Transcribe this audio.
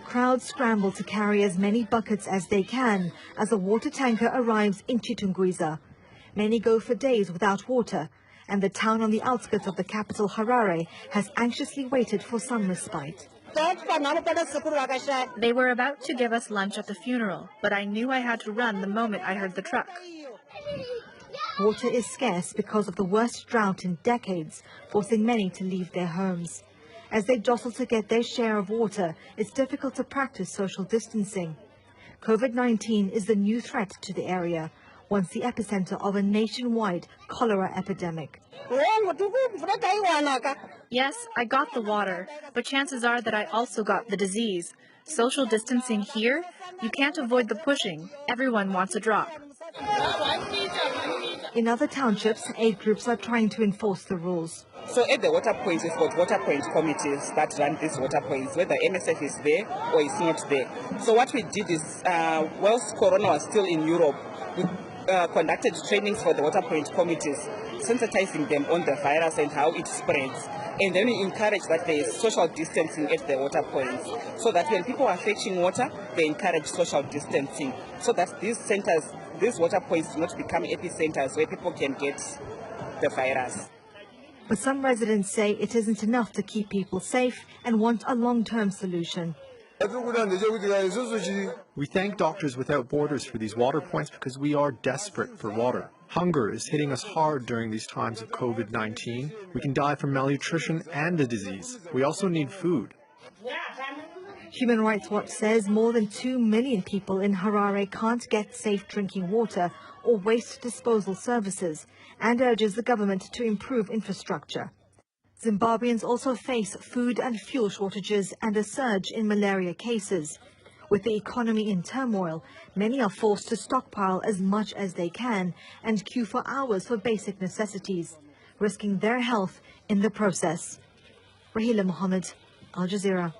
Crowds scramble to carry as many buckets as they can as a water tanker arrives in Chitungwiza. Many go for days without water, and the town on the outskirts of the capital, Harare, has anxiously waited for some respite. They were about to give us lunch at the funeral, but I knew I had to run the moment I heard the truck. Water is scarce because of the worst drought in decades, forcing many to leave their homes. As they jostle to get their share of water, it's difficult to practice social distancing. COVID-19 is the new threat to the area, once the epicenter of a nationwide cholera epidemic. Yes, I got the water, but chances are that I also got the disease. Social distancing here, you can't avoid the pushing. Everyone wants a drop. In other townships, aid groups are trying to enforce the rules. So at the water points, we've got water point committees that run these water points, whether MSF is there or it's not there. So what we did is, whilst Corona was still in Europe, we conducted trainings for the water point committees, sensitizing them on the virus and how it spreads. And then we encourage that there is social distancing at the water points, so that when people are fetching water, they encourage social distancing, so that these centers, these water points do not become epicenters where people can get the virus. But some residents say it isn't enough to keep people safe and want a long-term solution. We thank Doctors Without Borders for these water points because we are desperate for water. Hunger is hitting us hard during these times of COVID-19. We can die from malnutrition and a disease. We also need food. Human Rights Watch says more than 2 million people in Harare can't get safe drinking water or waste disposal services, and urges the government to improve infrastructure. Zimbabweans also face food and fuel shortages and a surge in malaria cases. With the economy in turmoil, many are forced to stockpile as much as they can and queue for hours for basic necessities, risking their health in the process. Rahila Mohammed, Al Jazeera.